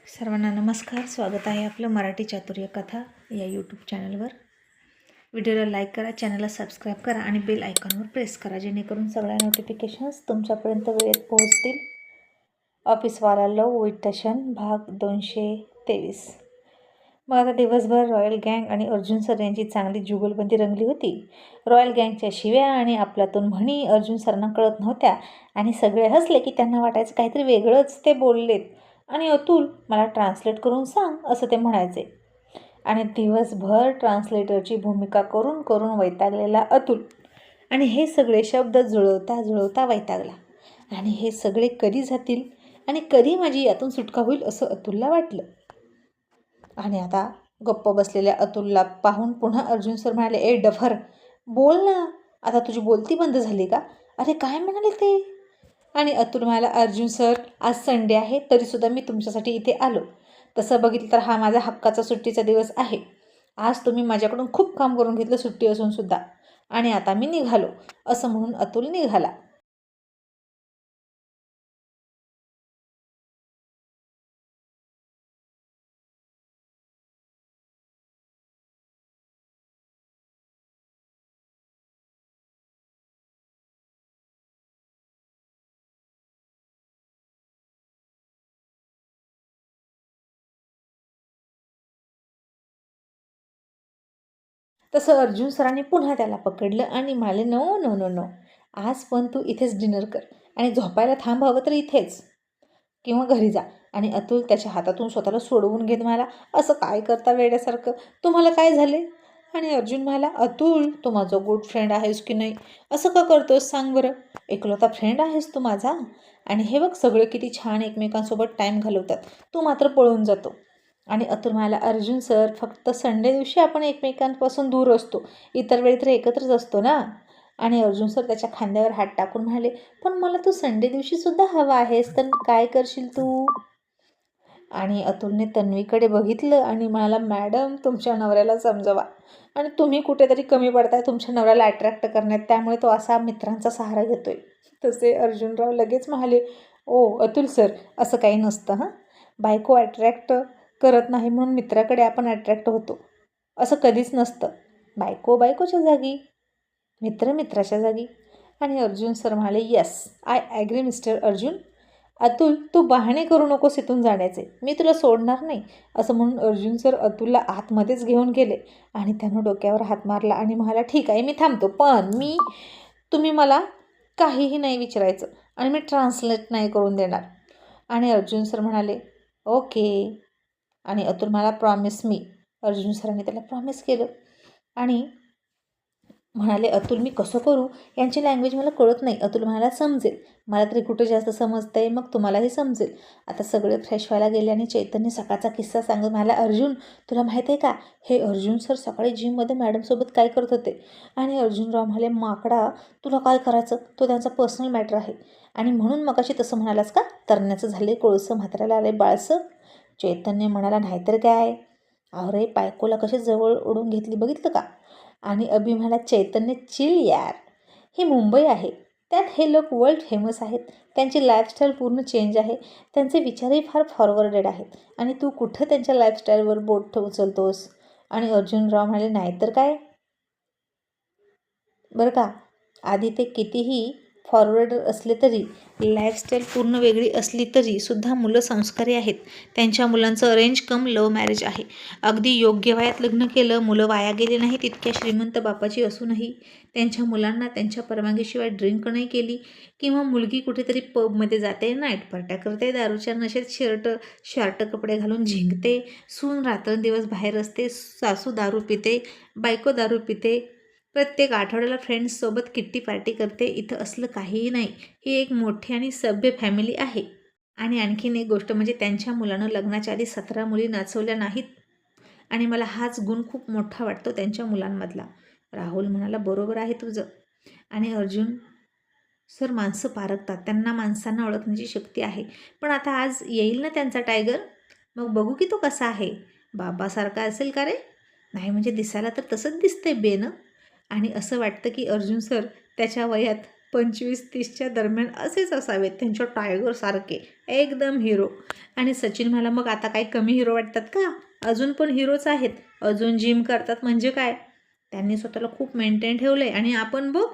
सर्वांना नमस्कार. स्वागत आहे आपलं मराठी चातुर्य कथा या यूट्यूब चॅनलवर. व्हिडिओला लाईक करा, चॅनलला सबस्क्राईब करा आणि बेल आयकॉनवर प्रेस करा, जेणेकरून सगळ्या नोटिफिकेशन्स तुमच्यापर्यंत वेळेत पोहोचतील. ऑफिसवाला लव विटशन भाग 223. मग आता दिवसभर रॉयल गँग आणि अर्जुन सर यांची चांगली जुगलबंदी रंगली होती. रॉयल गँगच्या शिव्या आणि आपल्यातून म्हणी अर्जुन सरांना कळत नव्हत्या आणि सगळे हसले की त्यांना वाटायचं काहीतरी वेगळंच ते बोललेत. आणि अतुल, मला ट्रान्सलेट करून सांग, असं ते म्हणायचे. आणि दिवसभर ट्रान्सलेटरची भूमिका करून करून वैतागलेला अतुल आणि हे सगळे शब्द जुळवता जुळवता वैतागला. आणि हे सगळे कधी जातील आणि कधी माझी यातून सुटका होईल असं अतुलला वाटलं. आणि आता गप्प बसलेल्या अतुलला पाहून पुन्हा अर्जुन सर म्हणाले, ए डफर, बोल ना, आता तुझी बोलती बंद झाली का? अरे काय म्हणाले ते? आणि अतुल म्हणाला, अर्जुन सर, आज संडे आहे तरीसुद्धा मी तुमच्यासाठी इथे आलो. तसं बघितलं तर हा माझा हक्काचा सुट्टीचा दिवस आहे. आज तुम्ही माझ्याकडून खूप काम करून घेतलं सुट्टी असून सुद्धा, आणि आता मी निघालो, असं म्हणून अतुल निघाला. तसं अर्जुन सरांनी पुन्हा त्याला पकडलं आणि म्हणाले, नो नो नो नो, आज पण तू इथेच डिनर कर आणि झोपायला थांबावं तर इथेच किंवा घरी जा. आणि अतुल त्याच्या हातातून स्वतःला सोडवून घेत म्हणाला, असं काय करता वेड्यासारखं, तुम्हाला काय झाले? आणि अर्जुन म्हणाला, अतुल, तू माझा गुड फ्रेंड आहेस की नाही? असं का करतोस सांग बरं? एकलौता फ्रेंड आहेस तू माझा. आणि हे बघ, सगळे किती छान एकमेकांसोबत टाईम घालवतात, तू मात्र पळून जातो. आणि अतुल म्हणाला, अर्जुन सर, फक्त संडे दिवशी आपण एकमेकांपासून दूर असतो, इतर वेळी तर एकत्रच असतो ना. आणि अर्जुन सर त्याच्या खांद्यावर हात टाकून म्हणाले, पण मला तू संडे दिवशी सुद्धा हवा आहेस, तर काय करशील तू? आणि अतुलने तन्वीकडे बघितलं आणि म्हणाला, मॅडम, तुमच्या नवऱ्याला समजवा, आणि तुम्ही कुठेतरी कमी पडताय तुमच्या नवऱ्याला अट्रॅक्ट करण्यात, त्यामुळे तो असा मित्रांचा सहारा घेतोय. तसे अर्जुनराव लगेच म्हणाले, ओ अतुल सर, असं काही नसतं हां. बायको अट्रॅक्ट करत नाही म्हणून मित्राकडे आपण अट्रॅक्ट होतो, असं कधीच नसतं. बायको बायकोच्या जागी, मित्र मित्राच्या जागी. आणि अर्जुन सर म्हणाले, yes, I agree mister Arjun. Atul, तू बहाणे करू नकोस इथून जाण्याचे, मी तुला सोडणार नाही, असं म्हणून अर्जुन सर अतुलला आतमध्येच घेऊन गेले आणि त्यानं डोक्यावर हात मारला आणि म्हणाला, ठीक आहे, मी थांबतो, पण तुम्ही मला काहीही नाही विचारायचं आणि मी ट्रान्सलेट नाही करून देणार. आणि अर्जुन सर म्हणाले, ओके. आणि अतुल म्हणाला, प्रॉमिस मी. अर्जुन सरांनी त्याला प्रॉमिस केलं आणि म्हणाले, अतुल, मी कसं करू? यांची लँग्वेज मला कळत नाही. अतुल म्हणाला, समजेल, मला तरी कुठं जास्त समजतंय, मग तुम्हालाही समजेल. आता सगळे फ्रेश व्हायला गेले आणि चैतन्य सकाळचा किस्सा सांगत म्हणाला, अर्जुन, तुला माहीत आहे का, हे अर्जुन सर सकाळी जिममध्ये मॅडमसोबत काय करत होते? आणि अर्जुनराव म्हणाले, माकडा, तुला काय करायचं, तो त्यांचा पर्सनल मॅटर आहे. आणि म्हणून मगाशी तसं म्हणालास का? तरण्याचं झाले कोळसं, म्हाताऱ्याला आले बाळसं. चैतन्य म्हणाला, नाहीतर काय, अरे बायकोला कशी जवळ ओढून घेतली बघितलं का? आणि अभि म्हणाला, चैतन्य चिल यार, ही मुंबई आहे, त्यात हे लोक वर्ल्ड फेमस आहेत, त्यांची लाईफस्टाईल पूर्ण चेंज आहे, त्यांचे विचारही फार फॉरवर्डेड आहेत, आणि तू कुठं त्यांच्या लाईफस्टाईलवर बोट उचलतोस? आणि अर्जुनराव म्हणाले, नाहीतर काय बरं का, आधी ते कितीही फॉरवर्ड असले तरी, लाईफस्टाईल पूर्ण वेगळी असली तरी सुद्धा मुलं संस्कारी आहेत. त्यांच्या मुलांचं अरेंज कम लव्ह मॅरेज आहे. अगदी योग्य वयात लग्न केलं, मुलं वाया गेले नाहीत. इतक्या श्रीमंत बापाची असूनही त्यांच्या मुलांना त्यांच्या परवानगीशिवाय ड्रिंक नाही केली, किंवा मुलगी कुठेतरी पबमध्ये जाते, नाईट पार्ट्या करते, दारूच्या नशेत शॉर्ट कपडे घालून झिंकते, सून रात्रंदिवस बाहेर असते, सासू दारू पिते, बायको दारू पिते, प्रत्येक आठवड्याला फ्रेंड्ससोबत किट्टी पार्टी करते. इथं असलं काहीही नाही. ही एक मोठी आणि सभ्य फॅमिली आहे. आणि आणखीन एक गोष्ट म्हणजे त्यांच्या मुलानं लग्नाच्या आधी 17 मुली नाचवल्या नाहीत, आणि मला हाच गुण खूप मोठा वाटतो त्यांच्या मुलांमधला. राहुल म्हणाला, बरोबर आहे तुझं. आणि अर्जुन सर, माणसं पारखतात, त्यांना माणसांना ओळखण्याची शक्ती आहे. पण आता आज येईल ना त्यांचा टायगर, मग बघू की तो कसा आहे. बाबासारखा असेल का रे? नाही म्हणजे दिसायला तर तसंच दिसतंय बेनं. आणि असं वाटतं की अर्जुन सर त्याच्या वयात 25-30च्या दरम्यान असेच असावेत, त्यांच्या टायगरसारखे एकदम हिरो. आणि सचिन मला मग आता काही कमी हिरो वाटतात का? अजून पण हिरोच आहेत. अजून जिम करतात म्हणजे काय, त्यांनी स्वतःला खूप मेंटेन ठेवलं आहे. आणि आपण बघ.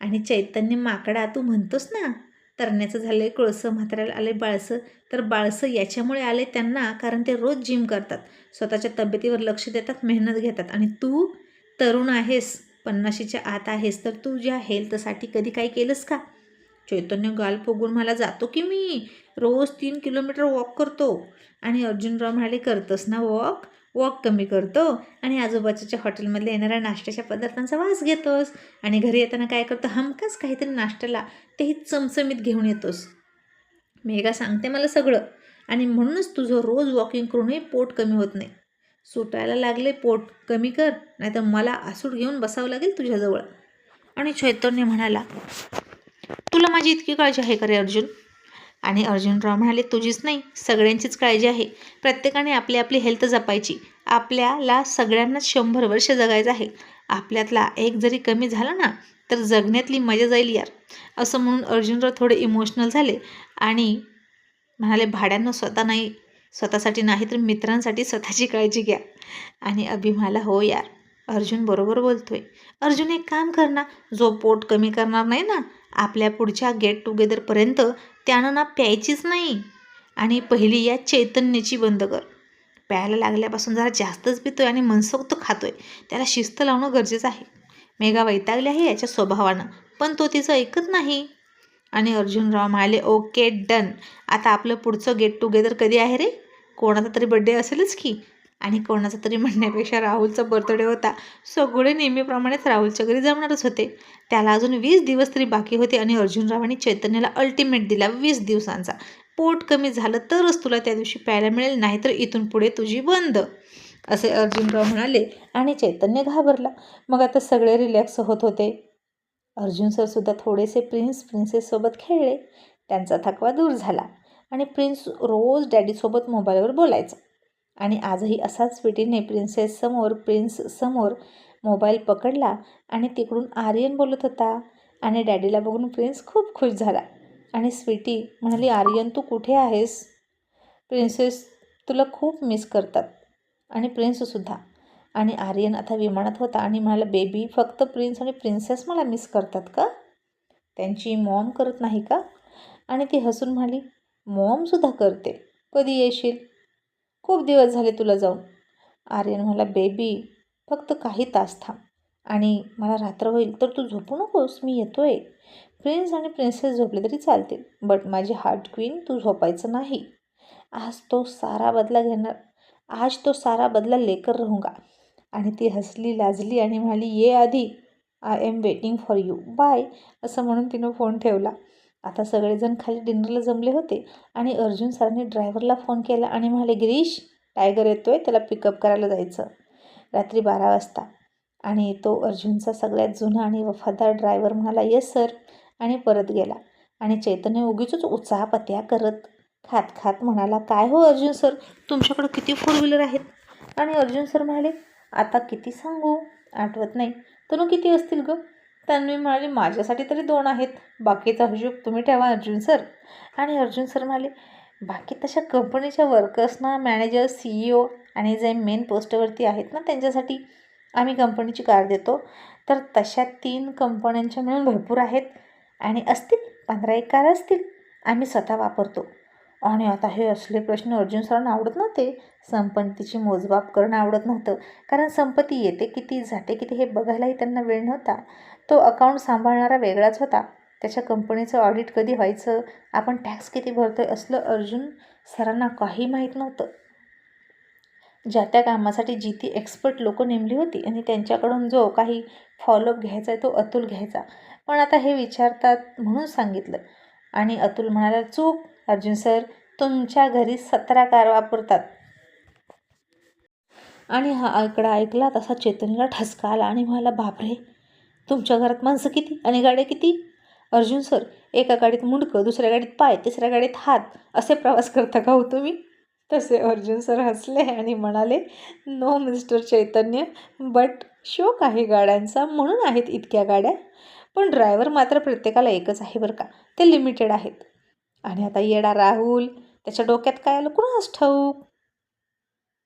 आणि चैतन्य माकडा, तू म्हणतोस ना तरण्याचं झालं आहे कोळसं, म्हाताऱ्याला आले बाळसं. तर बाळसं याच्यामुळे आले त्यांना, कारण ते रोज जिम करतात, स्वतःच्या तब्येतीवर लक्ष देतात, मेहनत घेतात. आणि तू तरुण आहेस, 50च्या आत आहेस, तर तुझ्या हेल्थसाठी कधी काही केलंस का? चैतन्य गाल फुगून मला, जातो की मी रोज 3 किलोमीटर वॉक करतो. आणि अर्जुनराव म्हणाले, करतोस ना वॉक, वॉक कमी करतो आणि आजूबाजूच्या हॉटेलमधल्या येणाऱ्या नाश्त्याच्या पदार्थांचा वास घेतोस. आणि घरी येताना काय करतो, हमखास काहीतरी नाश्त्याला तेही चमचमीत घेऊन येतोस. मेघा सांगते मला सगळं. आणि म्हणूनच तुझं रोज वॉकिंग करूनही पोट कमी होत नाही. सुटायला लागले पोट, कमी कर, नाहीतर मला आसूड घेऊन बसावं लागेल तुझ्याजवळ. आणि चैतन्य म्हणाला, तुला माझी इतकी काळजी आहे का रे अर्जुन? आणि अर्जुनराव म्हणाले, तुझीच नाही, सगळ्यांचीच काळजी आहे. प्रत्येकाने आपली आपली हेल्थ जपायची. आपल्याला सगळ्यांनाच 100 वर्ष जगायचं आहे. आपल्यातला एक जरी कमी झाला ना, तर जगण्यातली मजा जाईल यार. असं म्हणून अर्जुनराव थोडे इमोशनल झाले आणि म्हणाले, भाड्यांना स्वतःसाठी नाही तर मित्रांसाठी स्वतःची काळजी घ्या. आणि अभि म्हणाला, हो यार, अर्जुन बरोबर बोलतोय. अर्जुन, एक काम कर ना, जो पोट कमी करणार नाही ना, आपल्या पुढच्या गेट टुगेदरपर्यंत त्यानं ना प्यायचीच नाही. आणि पहिली या चैतन्याची बंद कर. प्यायला लागल्यापासून जरा जास्तच पितोय आणि मनसोक्त खातोय. त्याला शिस्त लावणं गरजेचं आहे. मेघा वैतागली आहे याच्या स्वभावानं, पण तो तिचं ऐकत नाही. आणि अर्जुनराव म्हणाले, ओके डन. आता आपलं पुढचं गेट टुगेदर कधी आहे रे? कोणाचा तरी बड्डे असेलच की. आणि कोणाचा तरी म्हणण्यापेक्षा राहुलचा बर्थडे होता. सगळे नेहमीप्रमाणेच राहुलच्या घरी जमणारच होते. त्याला अजून 20 दिवस तरी बाकी होते. आणि अर्जुनरावांनी चैतन्याला अल्टिमेट दिला 20 दिवसांचा. पोट कमी झालं तरच तुला त्या दिवशी प्यायला मिळेल, नाहीतर इथून पुढे तुझी बंद, असे अर्जुनराव म्हणाले. आणि चैतन्य घाबरला. मग आता सगळे रिलॅक्स होत होते. अर्जुन सरसुद्धा थोडेसे प्रिन्सेससोबत खेळले. त्यांचा थकवा दूर झाला. आणि प्रिन्स रोज डॅडीसोबत मोबाईलवर बोलायचा. आणि आजही असाच स्वीटीने प्रिन्स समोर मोबाईल पकडला आणि तिकडून आर्यन बोलत होता. आणि डॅडीला बघून प्रिन्स खूप खुश झाला. आणि स्वीटी म्हणाली, आर्यन तू कुठे आहेस? प्रिन्सेस तुला खूप मिस करतात. आणि प्रिन्ससुद्धा. आणि आर्यन आता विमानात होता आणि म्हणाला, बेबी, फक्त प्रिन्स आणि प्रिन्सेस मला मिस करतात का? त्यांची मॉम करत नाही का? आणि ती हसून म्हणाली, मॉमसुद्धा करते. कधी येशील? खूप दिवस झाले तुला जाऊन. आर्यन म्हणाला, बेबी, फक्त काही तास थांब आणि मला रात्र होईल तर तू झोपू नकोस, मी येतोय. प्रिन्स आणि प्रिन्सेस झोपले तरी चालतील, बट माझी हार्ट क्वीन तू झोपायचं नाही. आज तो सारा बदला लेकर रहूंगा. आणि ती हसली, लाजली आणि म्हणाली, ये आधी, I am waiting for you, bye. असं म्हणून तिनं फोन ठेवला. आता सगळेजण खाली डिनरला जमले होते. आणि अर्जुन सरांनी ड्रायव्हरला फोन केला आणि म्हणाले, गिरीश, टायगर येतोय, त्याला पिकअप करायला जायचं रात्री 12 वाजता. आणि तो अर्जुनचा सगळ्यात जुना आणि वफादार ड्रायव्हर म्हणाला, येस सर, आणि परत गेला. आणि चैतन्य उगीचच उत्साहपत्या करत खात म्हणाला, काय हो अर्जुन सर, तुमच्याकडं किती 4 व्हीलर आहेत? आणि अर्जुन सर म्हणाले, आता किती सांगू, आठवत नाही. तनु किती असतील गं? तन्वी म्हणाली, माझ्यासाठी तरी 2 आहेत, बाकीचा हिशोब तुम्ही ठेवा अर्जुन सर. आणि अर्जुन सर म्हणाले, बाकी तशा कंपनीच्या वर्कर्सना, मॅनेजर, CEO आणि जे मेन पोस्टवरती आहेत ना, त्यांच्यासाठी आम्ही कंपनीची कार देतो. तर तशा 3 कंपन्यांच्या मिळून भरपूर आहेत आणि असतील 15-1 कार असतील, आम्ही स्वतः वापरतो. आणि आता हे असले प्रश्न अर्जुन सरांना आवडत नव्हते. संपत्तीची मोजमाप करणं आवडत नव्हतं, कारण संपत्ती येते किती, जाते किती हे बघायलाही त्यांना वेळ नव्हता. तो अकाउंट सांभाळणारा वेगळाच होता. त्याच्या कंपनीचं ऑडिट कधी व्हायचं, आपण टॅक्स किती भरतोय, असलं अर्जुन सरांना काही माहीत नव्हतं. ज्या त्या कामासाठी जी ती एक्सपर्ट लोकं नेमली होती आणि त्यांच्याकडून जो काही फॉलोअप घ्यायचा आहे तो अतुल घ्यायचा. पण आता हे विचारतात म्हणून सांगितलं. आणि अतुल म्हणाला, चूक अर्जुन सर, तुमच्या घरी 17 कार वापरतात. आणि हा आकडा ऐकला तसा चैतन्यला ठसका आला आणि म्हणाला, बापरे, तुमच्या घरात माणसं किती आणि गाड्या किती? अर्जुन सर, एका गाडीत मुंडकं, दुसऱ्या गाडीत पाय, तिसऱ्या गाडीत हात, असे प्रवास करता का हो तुम्ही? तसे अर्जुन सर हसले आणि म्हणाले, नो मिस्टर चैतन्य, बट शौक आहे गाड्यांचा म्हणून आहेत इतक्या गाड्या. पण ड्रायव्हर मात्र प्रत्येकाला एकच आहे बरं का, ते लिमिटेड आहेत. आणि आता येडा राहुल, त्याच्या डोक्यात काय आलं कुणास ठाऊक,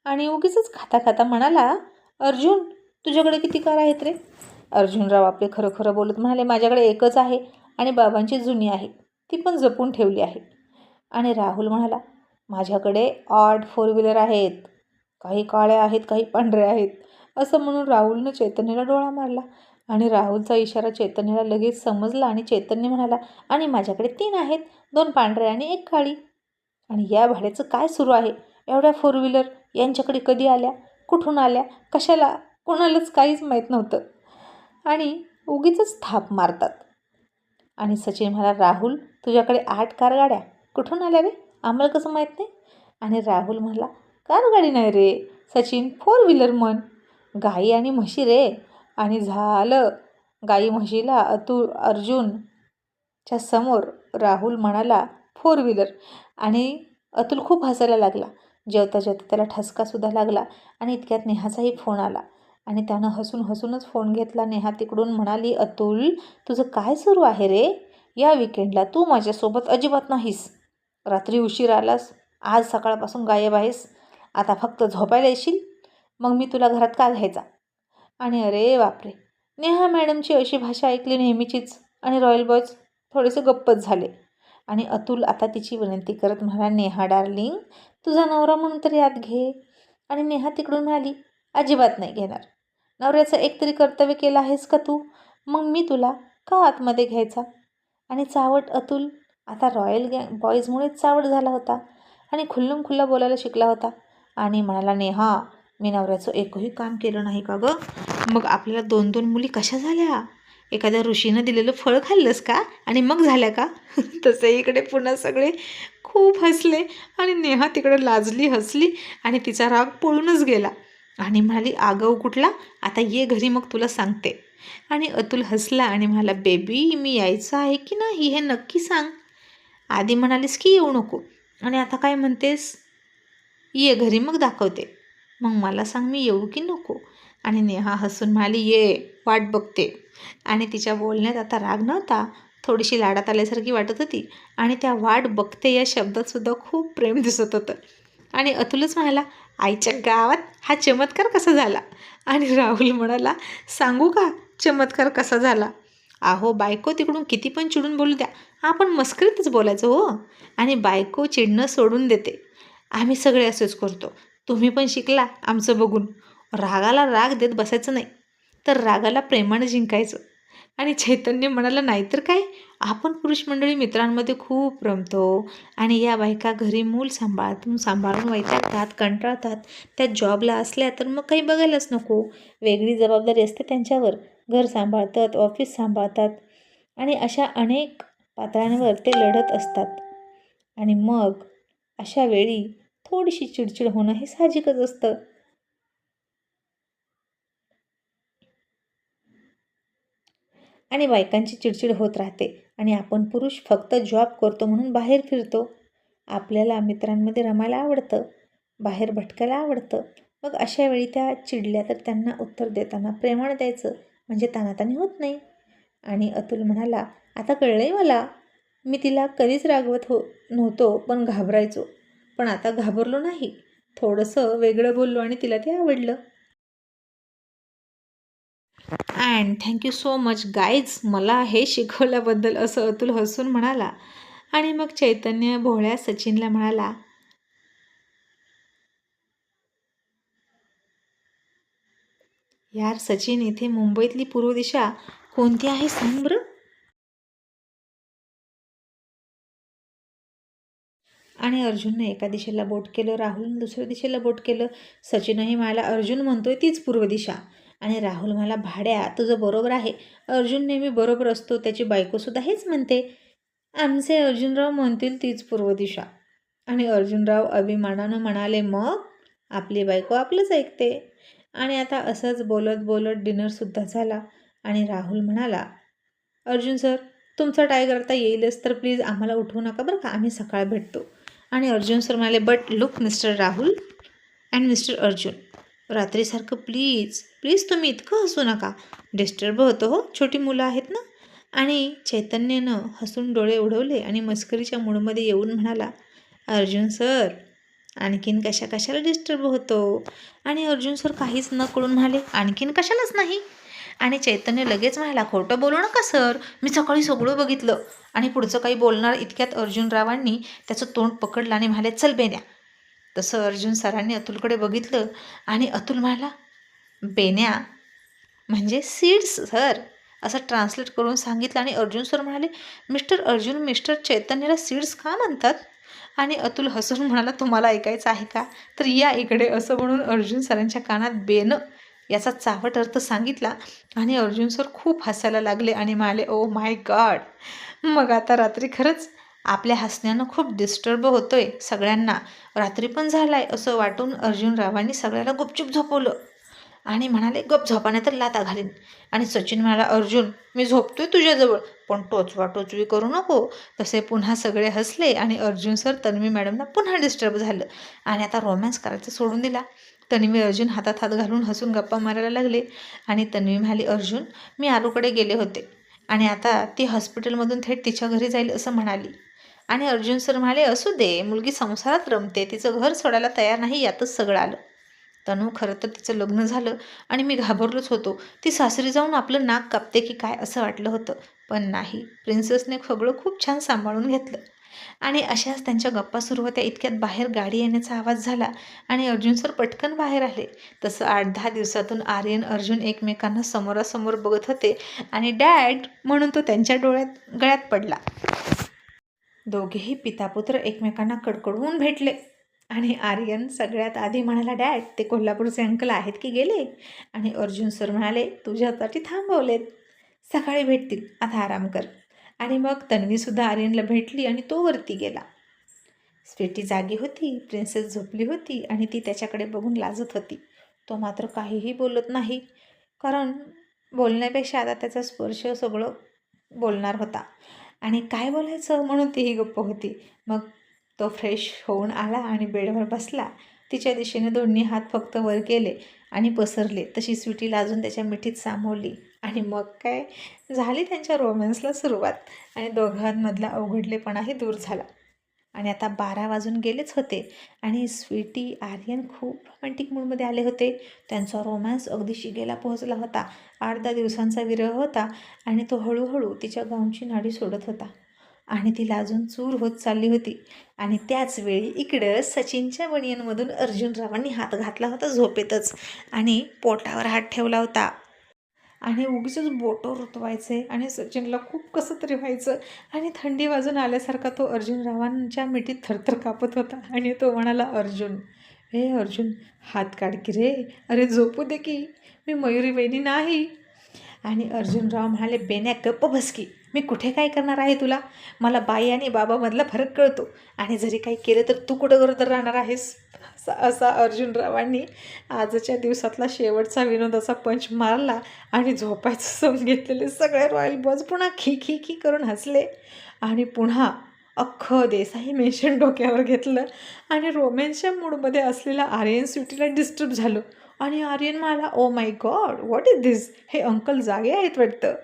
आणि उगीचच खाता खाता म्हणाला, अर्जुन तुझ्याकडे किती कार आहेत रे? अर्जुनराव आपले खरं खरं बोलत म्हणाले, माझ्याकडे एकच आहे आणि बाबांची जुनी आहे, ती पण जपून ठेवली आहे. आणि राहुल म्हणाला, माझ्याकडे 8 फोर व्हीलर आहेत, काही काळ्या आहेत काही पांढऱ्या आहेत. असं म्हणून राहुलनं चैतन्याला डोळा मारला आणि राहुलचा इशारा चैतन्याला लगेच समजला आणि चैतन्य म्हणाला, आणि माझ्याकडे 3 आहेत, 2 पांढऱ्या आणि 1 काळी. आणि या भाड्याचं काय सुरू आहे? एवढ्या फोर व्हीलर यांच्याकडे कधी आल्या, कुठून आल्या, कशाला, कोणालाच काहीच माहीत नव्हतं आणि उगीचच थाप मारतात. आणि सचिन म्हणाला, राहुल तुझ्याकडे 8 कार गाड्या कुठून आल्या रे, आम्हाला कसं माहीत नाही? आणि राहुल म्हणाला, कार गाडी नाही रे सचिन, फोर व्हीलर म्हण, गाई आणि म्हशी रे. आणि झालं, गाई म्हशीला अर्जुनच्या समोर राहुल म्हणाला फोर व्हीलर. आणि अतुल खूप हसायला लागला. जेवता जेवता त्याला ठसकासुद्धा लागला आणि इतक्यात नेहाचाही फोन आला आणि त्यानं हसून हसूनच फोन घेतला. नेहा तिकडून म्हणाली, अतुल तुझं काय सुरू आहे रे? या विकेंडला तू माझ्यासोबत अजिबात नाहीस. रात्री उशीर आलास, आज सकाळपासून गायब आहेस. आता फक्त झोपायला येशील, मग मी तुला घरात का घ्यायचा? आणि अरे बापरे, नेहा मॅडमची अशी भाषा ऐकली नेहमीचीच आणि रॉयल बॉयज थोडेसे गप्पच झाले. आणि अतुल आता तिची विनंती करत म्हणाला, नेहा डार्लिंग तुझा नवरा म्हणून तरी याद घे. आणि नेहा तिकडून म्हणाली, अजिबात नाही घेणार. नवऱ्याचं एकतरी कर्तव्य केलं आहेस का तू? मग मी तुला का आतमध्ये घ्यायचा? आणि चावट अतुल आता रॉयल बॉईजमुळेच चावट झाला होता आणि खुल्लम खुल्ला बोलायला शिकला होता. आणि म्हणाला, नेहा मी नवऱ्याचं एकही काम केलं नाही का गं? मग आपल्याला 2-2 मुली कशा झाल्या? एखाद्या ऋषीनं दिलेलं फळ खाल्लंस का आणि मग झाल्या का? तसे इकडे पुन्हा सगळे खूप हसले आणि नेहा तिकडे लाजली, हसली आणि तिचा राग पळूनच गेला आणि म्हणाली, आगाऊ कुठला, आता ये घरी मग तुला सांगते. आणि अतुल हसला आणि म्हणाला, बेबी मी यायचं आहे की नाही हे नक्की सांग. आधी म्हणालीस की येऊ नको आणि आता काय म्हणतेस? ये घरी मग दाखवते. मग मला सांग मी येऊ की नको? आणि नेहा हसून म्हणाली, ये वाट बघते. आणि तिच्या बोलण्यात आता राग नव्हता, थोडीशी लाडात आल्यासारखी वाटत होती आणि त्या वाट बघते या शब्दातसुद्धा खूप प्रेम दिसत होतं. आणि अतुलच म्हणाला, आईच्या गावात हा चमत्कार कसा झाला? आणि राहुल म्हणाला, सांगू का चमत्कार कसा झाला? अहो बायको तिकडून किती पण चिडून बोलू द्या, आपण मस्करीतच बोलायचं हो. आणि बायको चिडणं सोडून देते. आम्ही सगळे असेच करतो, तुम्ही पण शिकला आमचं बघून. रागाला राग देत बसायचं नाही, तर रागाला प्रेमानं जिंकायचं. आणि चैतन्य म्हणाला, नाहीतर काय, आपण पुरुष मंडळी मित्रांमध्ये खूप रमतो आणि या बायका घरी मूल सांभाळून वैतागतात, कंटाळतात. त्या जॉबला असल्या तर मग काही बघायलाच नको, वेगळी जबाबदारी असते त्यांच्यावर, घर सांभाळतात, ऑफिस सांभाळतात आणि अशा अनेक पातळ्यांवर ते लढत असतात. आणि मग अशा वेळी थोडीशी चिडचिड होणं हे साहजिकच असतं. आणि बायकांची चिडचिड होत राहते आणि आपण पुरुष फक्त जॉब करतो म्हणून बाहेर फिरतो. आपल्याला मित्रांमध्ये रमायला आवडतं, बाहेर भटकायला आवडतं. मग अशा वेळी त्या चिडल्या तर त्यांना उत्तर देताना प्रेमानं द्यायचं, म्हणजे ताणाताणी होत नाही. आणि अतुल म्हणाला, आता कळलंय मला, मी तिला कधीच रागवत नव्हतो पण घाबरायचो, पण आता घाबरलो नाही, थोडंसं वेगळं बोललो आणि तिला ते आवडलं. And thank you so much guys मला हे शिकवल्याबद्दल, असं अतुल हसून म्हणाला. आणि मग चैतन्य भोळ्या सचिनला म्हणाला, यार सचिन, इथे मुंबईतली पूर्व दिशा कोणती आहे सांग बरं? आणि अर्जुनने एका दिशेला बोट केलं, राहुलने दुसऱ्या दिशेला बोट केलं. सचिनही मला अर्जुन म्हणतोय तीच पूर्व दिशा. आणि राहुल मला, भाड्या तुझं बरोबर आहे, अर्जुन नेहमी बरोबर असतो, त्याची बायकोसुद्धा हेच म्हणते. आमचे अर्जुनराव म्हणतील तीच पूर्व दिशा. आणि अर्जुनराव अभिमानानं म्हणाले, मग आपली बायको आपलंच ऐकते. आणि आता असंच बोलत बोलत डिनरसुद्धा झाला. आणि राहुल म्हणाला, अर्जुन सर तुमचा टायगर आता येईलच, तर प्लीज आम्हाला उठवू नका बरं का, आम्ही सकाळ भेटतो. आणि अर्जुन सर म्हणाले, but look mister Rahul and mister Arjun, रात्रीसारखं प्लीज प्लीज तुम्ही इतकं हसू नका, डिस्टर्ब होतं हो, छोटी मुलं आहेत ना. आणि चैतन्यनं हसून डोळे उडवले आणि मस्करीच्या मूडमध्ये येऊन म्हणाला, अर्जुन सर, आणखीन कशाला डिस्टर्ब होतो? आणि अर्जुन सर काहीच न कळून म्हणाले, आणखीन कशालाच नाही. आणि चैतन्य लगेच म्हणाला, खोटं बोलू नका सर, मी सकाळी सगळं बघितलं. आणि पुढचं काही बोलणार इतक्यात अर्जुनरावांनी त्याचं तोंड पकडलं आणि म्हणाले, चल बेन्या. तसं अर्जुन सरांनी अतुलकडे बघितलं आणि अतुल म्हणाला, बेन्या म्हणजे सीड्स सर, असं ट्रान्सलेट करून सांगितलं. आणि अर्जुन सर म्हणाले, मिस्टर अर्जुन मिस्टर चैतन्याला सीड्स का म्हणतात? आणि अतुल हसून म्हणाला, तुम्हाला ऐकायचं आहे का? तर या इकडे, असं म्हणून अर्जुन सरांच्या कानात बेन याचा चावट अर्थ सांगितला. आणि अर्जुन सर खूप हसायला लागले आणि म्हणाले, ओ माय गॉड. मग आता रात्री खरंच आपल्या हसण्यानं खूप डिस्टर्ब होतोय सगळ्यांना, रात्री पण झालाय असं वाटून अर्जुनरावांनी सगळ्याला गुपचूप झोपवलं आणि म्हणाले, गप झोपाने तर लाता घालीन. आणि सचिन म्हणाला, अर्जुन मी झोपतोय तुझ्याजवळ, पण टोचवी करू नको. तसे पुन्हा सगळे हसले आणि अर्जुन सर तन्वी मॅडमना पुन्हा डिस्टर्ब झालं आणि आता रोमॅन्स करायचं सोडून दिला. तन्वी अर्जुन हातात हात घालून हसून गप्पा मारायला लागले. आणि तन्वी म्हणाली, अर्जुन मी आरूकडे गेले होते आणि आता ती हॉस्पिटलमधून थेट तिच्या घरी जाईल असं म्हणाली. आणि अर्जुन सर म्हणाले, असू दे, मुलगी संसारात रमते, तिचं घर सोडायला तयार नाही, यातच सगळं आलं. तनू खरं तर तिचं लग्न झालं आणि मी घाबरलोच होतो, ती सासरी जाऊन आपलं नाक कापते की काय असं वाटलं होतं, पण नाही, प्रिन्सेसने सगळं खूप छान सांभाळून घेतलं. आणि अशाच त्यांच्या गप्पा सुरू होत्या. इतक्यात बाहेर गाडी येण्याचा आवाज झाला आणि अर्जुन सर पटकन बाहेर आले. तसं 8-10 दिवसातून आर्यन अर्जुन एकमेकांना समोरासमोर बघत होते आणि डॅड म्हणून तो त्यांच्या गळ्यात पडला. दोघेही पितापुत्र एकमेकांना कडकडून भेटले आणि आर्यन सगळ्यात आधी म्हणाला, डॅड ते कोल्हापूरचे अंकल आहेत की गेले? आणि अर्जुन सर म्हणाले, तुझ्यासाठी थांबवलेत, सकाळी भेटतील, आता आराम कर. आणि मग तन्वीसुद्धा आर्यनला भेटली आणि तो वरती गेला. स्वीटी जागी होती, प्रिन्सेस झोपली होती आणि ती त्याच्याकडे बघून लाजत होती. तो मात्र काहीही बोलत नाही, कारण बोलण्यापेक्षा आता त्याचा स्पर्श सगळं बोलणार होता आणि काय बोलायचं म्हणून तीही गप्प होती. मग तो फ्रेश होऊन आला आणि बेडवर बसला. तिच्या दिशेने दोन्ही हात फक्त वर केले आणि पसरले. तशी स्वीटी लाजून त्याच्या मिठीत सामावली आणि मग काय झाली त्यांच्या रोमॅन्सला सुरुवात आणि दोघांमधला अवघडलेपणाही दूर झाला. आणि आता 12 वाजून गेलेच होते आणि स्वीटी आर्यन खूप रोमॅन्टिक मूडमध्ये आले होते. त्यांचा रोमॅन्स अगदी शिगेला पोहोचला होता. 8-10 दिवसांचा विरह होता आणि तो हळूहळू तिच्या गाऊनची नाडी सोडत होता आणि ती लाजून चूर होत चालली होती. आणि त्याच वेळी इकडं सचिनच्या बनियनमधून अर्जुनरावांनी हात घातला होता झोपेतच आणि पोटावर हात ठेवला होता आणि उगीचच बोटं रुतवायचे आणि सचिनला खूप कसं तरी व्हायचं आणि थंडी वाजून आल्यासारखा तो अर्जुनरावांच्या मिठीत थरथर कापत होता. आणि तो म्हणाला, अर्जुन, हे अर्जुन, हात काढ की रे, अरे झोपू दे की, मी मयुरी वहिनी नाही. आणि अर्जुनराव म्हणाले, बेन्या गप्प बस की, मी कुठे काय करणार आहे तुला, मला बाई आणि बाबामधला फरक कळतो आणि जरी काही केलं तर तू कुठं गरोदर राहणार आहेस. असा अर्जुनरावांनी आजच्या दिवसातला शेवटचा विनोदाचा पंच मारला आणि झोपायचं समजून घेतलेले सगळे रॉयल बॉज पुन्हा खी खी खी करून हसले आणि पुन्हा अख्खं देसाई मेन्शन डोक्यावर घेतलं आणि रोमॅन्सच्या मूडमध्ये असलेला आर्यन स्वीटीला डिस्टर्ब झालं आणि आर्यन म्हणाला, oh my god, what is this, हे अंकल जागे आहेत वाटतं.